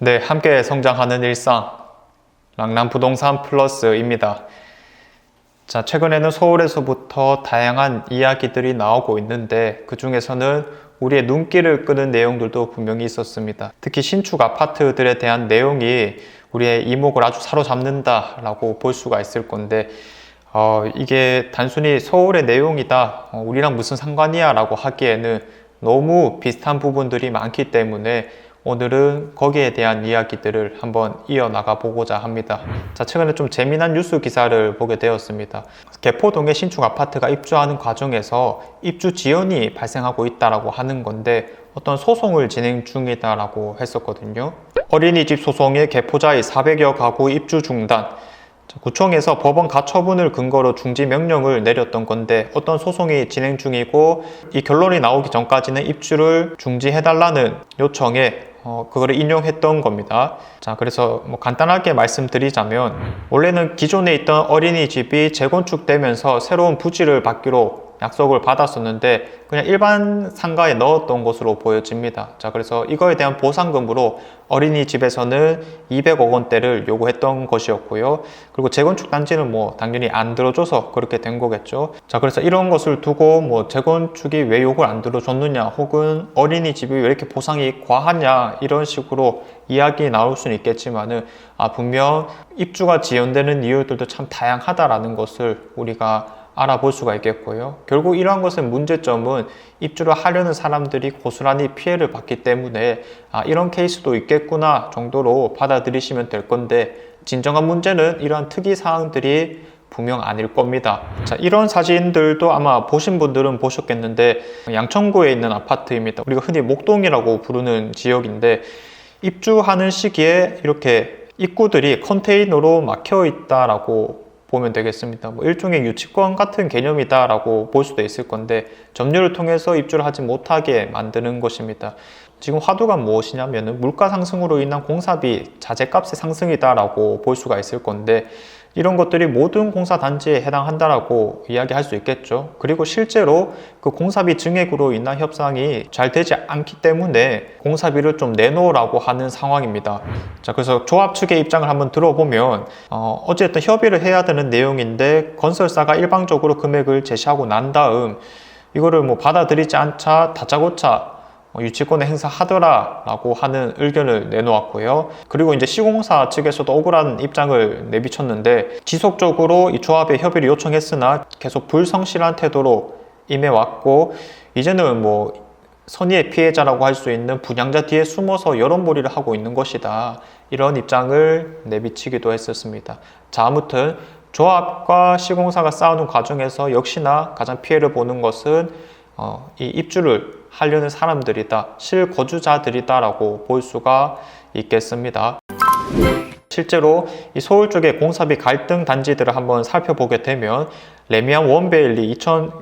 네, 함께 성장하는 일상 랑랑부동산 플러스입니다. 자, 최근에는 서울에서부터 다양한 이야기들이 나오고 있는데 그 중에서는 우리의 눈길을 끄는 내용들도 분명히 있었습니다. 특히 신축 아파트들에 대한 내용이 우리의 이목을 아주 사로잡는다라고 볼 수가 있을 건데 이게 단순히 서울의 내용이다, 우리랑 무슨 상관이야 라고 하기에는 너무 비슷한 부분들이 많기 때문에 오늘은 거기에 대한 이야기들을 한번 이어나가 보고자 합니다. 자, 최근에 좀 재미난 뉴스 기사를 보게 되었습니다. 개포동에 신축 아파트가 입주하는 과정에서 입주 지연이 발생하고 있다고 하는 건데 어떤 소송을 진행 중이다라고 했었거든요. 어린이집 소송의 개포자의 400여 가구 입주 중단, 구청에서 법원 가처분을 근거로 중지 명령을 내렸던 건데 어떤 소송이 진행 중이고 이 결론이 나오기 전까지는 입주를 중지해달라는 요청에 그거를 인용했던 겁니다. 자, 그래서 간단하게 말씀드리자면 원래는 기존에 있던 어린이집이 재건축되면서 새로운 부지를 받기로 약속을 받았었는데 그냥 일반 상가에 넣었던 것으로 보여집니다. 자, 그래서 이거에 대한 보상금으로 어린이집에서는 200억 원대를 요구했던 것이었고요. 그리고 재건축 단지는 당연히 안 들어줘서 그렇게 된 거겠죠. 자, 그래서 이런 것을 두고 재건축이 왜 요구를 안 들어줬느냐, 혹은 어린이집이 왜 이렇게 보상이 과하냐, 이런 식으로 이야기 나올 수는 있겠지만은 분명 입주가 지연되는 이유들도 참 다양하다라는 것을 우리가 알아볼 수가 있겠고요. 결국 이러한 것의 문제점은 입주를 하려는 사람들이 고스란히 피해를 받기 때문에 이런 케이스도 있겠구나 정도로 받아들이시면 될 건데, 진정한 문제는 이러한 특이 사항들이 분명 아닐 겁니다. 자, 이런 사진들도 아마 보신 분들은 보셨겠는데 양천구에 있는 아파트입니다. 우리가 흔히 목동이라고 부르는 지역인데 입주하는 시기에 이렇게 입구들이 컨테이너로 막혀 있다라고 보면 되겠습니다. 일종의 유치권 같은 개념이다라고 볼 수도 있을 건데 점유를 통해서 입주를 하지 못하게 만드는 것입니다. 지금 화두가 무엇이냐면은 물가 상승으로 인한 공사비, 자재값의 상승이다라고 볼 수가 있을 건데 이런 것들이 모든 공사 단지에 해당한다라고 이야기할 수 있겠죠. 그리고 실제로 그 공사비 증액으로 인한 협상이 잘 되지 않기 때문에 공사비를 좀 내놓으라고 하는 상황입니다. 자, 그래서 조합 측의 입장을 한번 들어보면 어쨌든 협의를 해야 되는 내용인데 건설사가 일방적으로 금액을 제시하고 난 다음 이거를 받아들이지 않자 다짜고짜 유치권을 행사하더라 라고 하는 의견을 내놓았고요. 그리고 이제 시공사 측에서도 억울한 입장을 내비쳤는데 지속적으로 이 조합에 협의를 요청했으나 계속 불성실한 태도로 임해왔고 이제는 선의의 피해자라고 할 수 있는 분양자 뒤에 숨어서 여론몰이를 하고 있는 것이다, 이런 입장을 내비치기도 했었습니다. 자, 아무튼 조합과 시공사가 싸우는 과정에서 역시나 가장 피해를 보는 것은 이 입주를 하려는 사람들이다, 실거주자들이다 라고 볼 수가 있겠습니다. 실제로 이 서울 쪽의 공사비 갈등 단지들을 한번 살펴보게 되면 레미안 원베일리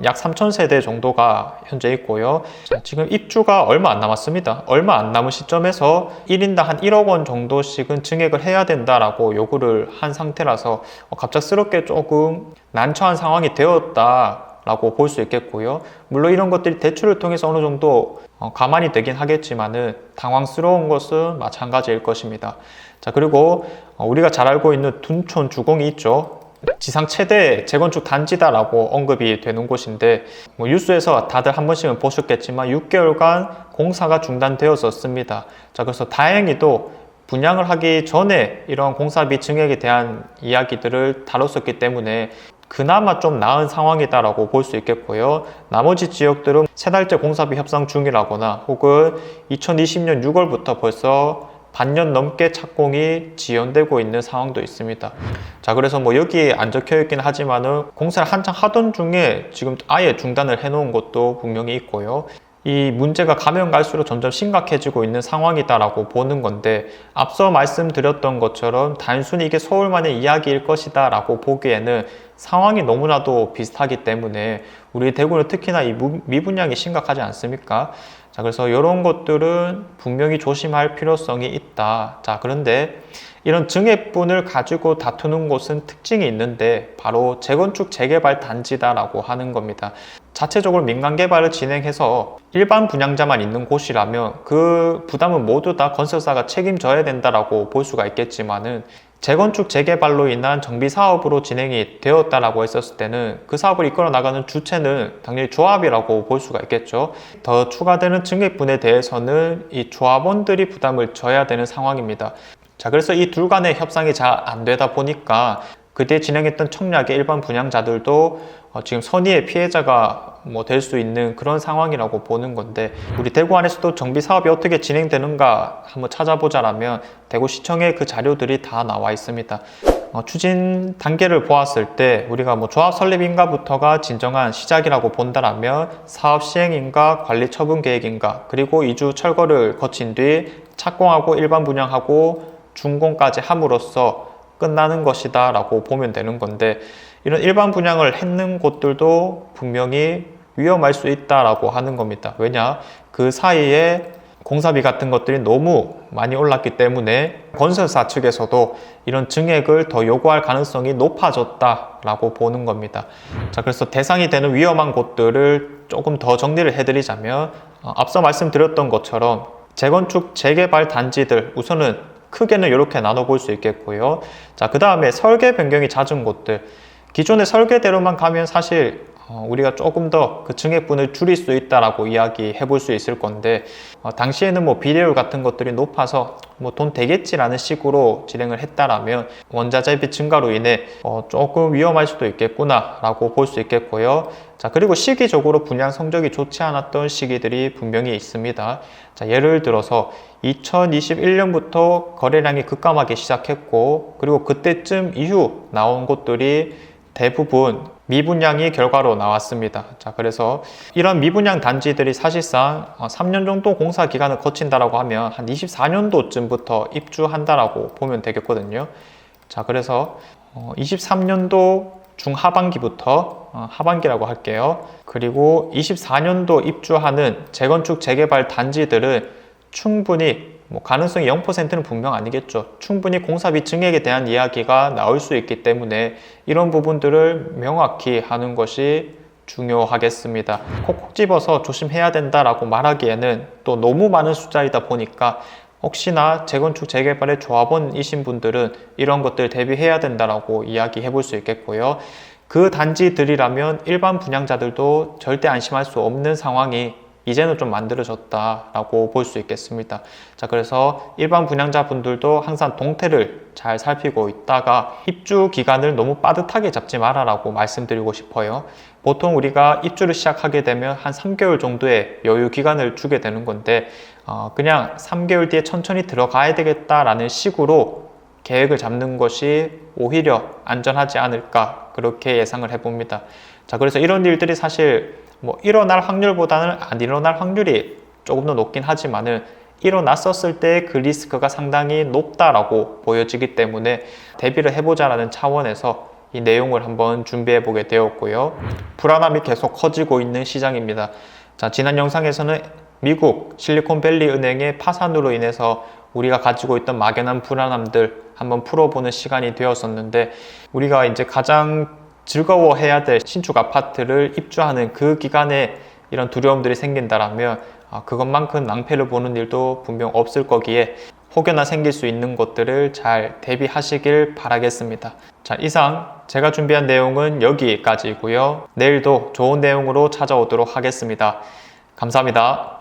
약 3,000세대 정도가 현재 있고요. 지금 입주가 얼마 안 남았습니다. 얼마 안 남은 시점에서 1인당 한 1억 원 정도씩은 증액을 해야 된다라고 요구를 한 상태라서 갑작스럽게 조금 난처한 상황이 되었다 라고 볼 수 있겠고요. 물론 이런 것들이 대출을 통해서 어느 정도 가만히 되긴 하겠지만은 당황스러운 것은 마찬가지일 것입니다. 자, 그리고 우리가 잘 알고 있는 둔촌 주공이 있죠. 지상 최대 재건축 단지다라고 언급이 되는 곳인데 뉴스에서 다들 한 번씩은 보셨겠지만 6개월간 공사가 중단되었었습니다. 자, 그래서 다행히도 분양을 하기 전에 이런 공사비 증액에 대한 이야기들을 다뤘었기 때문에 그나마 좀 나은 상황이다라고 볼 수 있겠고요. 나머지 지역들은 세 달째 공사비 협상 중이라거나 혹은 2020년 6월부터 벌써 반년 넘게 착공이 지연되고 있는 상황도 있습니다. 자, 그래서 여기에 안 적혀 있긴 하지만은 공사를 한창 하던 중에 지금 아예 중단을 해놓은 것도 분명히 있고요. 이 문제가 가면 갈수록 점점 심각해지고 있는 상황이다라고 보는 건데 앞서 말씀드렸던 것처럼 단순히 이게 서울만의 이야기일 것이다 라고 보기에는 상황이 너무나도 비슷하기 때문에 우리 대구는 특히나 이 미분양이 심각하지 않습니까? 자, 그래서 이런 것들은 분명히 조심할 필요성이 있다. 자, 그런데 이런 증액분을 가지고 다투는 곳은 특징이 있는데 바로 재건축 재개발 단지다라고 하는 겁니다. 자체적으로 민간 개발을 진행해서 일반 분양자만 있는 곳이라면 그 부담은 모두 다 건설사가 책임져야 된다라고 볼 수가 있겠지만은 재건축 재개발로 인한 정비 사업으로 진행이 되었다라고 했었을 때는 그 사업을 이끌어 나가는 주체는 당연히 조합이라고 볼 수가 있겠죠. 더 추가되는 증액분에 대해서는 이 조합원들이 부담을 져야 되는 상황입니다. 자, 그래서 이 둘 간의 협상이 잘 안 되다 보니까 그때 진행했던 청약의 일반 분양자들도 지금 선의의 피해자가 될 수 있는 그런 상황이라고 보는 건데, 우리 대구 안에서도 정비 사업이 어떻게 진행되는가 한번 찾아보자라면 대구시청에 그 자료들이 다 나와 있습니다. 추진 단계를 보았을 때 우리가 조합 설립인가부터가 진정한 시작이라고 본다라면 사업 시행인가, 관리 처분 계획인가, 그리고 이주 철거를 거친 뒤 착공하고 일반 분양하고 준공까지 함으로써 끝나는 것이다 라고 보면 되는 건데, 이런 일반 분양을 했는 곳들도 분명히 위험할 수 있다라고 하는 겁니다. 왜냐? 그 사이에 공사비 같은 것들이 너무 많이 올랐기 때문에 건설사 측에서도 이런 증액을 더 요구할 가능성이 높아졌다라고 보는 겁니다. 자, 그래서 대상이 되는 위험한 곳들을 조금 더 정리를 해드리자면, 앞서 말씀드렸던 것처럼 재건축 재개발 단지들 우선은 크게는 이렇게 나눠볼 수 있겠고요. 자, 그 다음에 설계 변경이 잦은 곳들, 기존의 설계대로만 가면 사실 우리가 조금 더 그 증액분을 줄일 수 있다라고 이야기해 볼 수 있을 건데, 당시에는 비례율 같은 것들이 높아서 돈 되겠지라는 식으로 진행을 했다라면 원자재비 증가로 인해 조금 위험할 수도 있겠구나 라고 볼 수 있겠고요. 자, 그리고 시기적으로 분양 성적이 좋지 않았던 시기들이 분명히 있습니다. 자, 예를 들어서 2021년부터 거래량이 급감하기 시작했고, 그리고 그때쯤 이후 나온 곳들이 대부분 미분양이 결과로 나왔습니다. 자, 그래서 이런 미분양 단지들이 사실상 3년 정도 공사 기간을 거친다라고 하면 한 24년도쯤부터 입주한다라고 보면 되겠거든요. 자, 그래서 23년도 중하반기부터 하반기라고 할게요. 그리고 24년도 입주하는 재건축 재개발 단지들은 충분히 가능성이 0%는 분명 아니겠죠. 충분히 공사비 증액에 대한 이야기가 나올 수 있기 때문에 이런 부분들을 명확히 하는 것이 중요하겠습니다. 콕콕 집어서 조심해야 된다라고 말하기에는 또 너무 많은 숫자이다 보니까 혹시나 재건축 재개발의 조합원이신 분들은 이런 것들 대비해야 된다라고 이야기해 볼 수 있겠고요. 그 단지들이라면 일반 분양자들도 절대 안심할 수 없는 상황이 이제는 좀 만들어졌다라고 볼 수 있겠습니다. 자, 그래서 일반 분양자분들도 항상 동태를 잘 살피고 있다가 입주 기간을 너무 빠듯하게 잡지 마라라고 말씀드리고 싶어요. 보통 우리가 입주를 시작하게 되면 한 3개월 정도의 여유 기간을 주게 되는 건데, 그냥 3개월 뒤에 천천히 들어가야 되겠다라는 식으로 계획을 잡는 것이 오히려 안전하지 않을까, 그렇게 예상을 해봅니다. 자, 그래서 이런 일들이 사실 일어날 확률보다는 안 일어날 확률이 조금 더 높긴 하지만은 일어났었을 때 그 리스크가 상당히 높다라고 보여지기 때문에 대비를 해보자라는 차원에서 이 내용을 한번 준비해 보게 되었고요. 불안함이 계속 커지고 있는 시장입니다. 자, 지난 영상에서는 미국 실리콘밸리 은행의 파산으로 인해서 우리가 가지고 있던 막연한 불안함들 한번 풀어보는 시간이 되었었는데, 우리가 이제 가장 즐거워해야 될 신축 아파트를 입주하는 그 기간에 이런 두려움들이 생긴다라면 그것만큼 낭패를 보는 일도 분명 없을 거기에 혹여나 생길 수 있는 것들을 잘 대비하시길 바라겠습니다. 자, 이상 제가 준비한 내용은 여기까지고요. 내일도 좋은 내용으로 찾아오도록 하겠습니다. 감사합니다.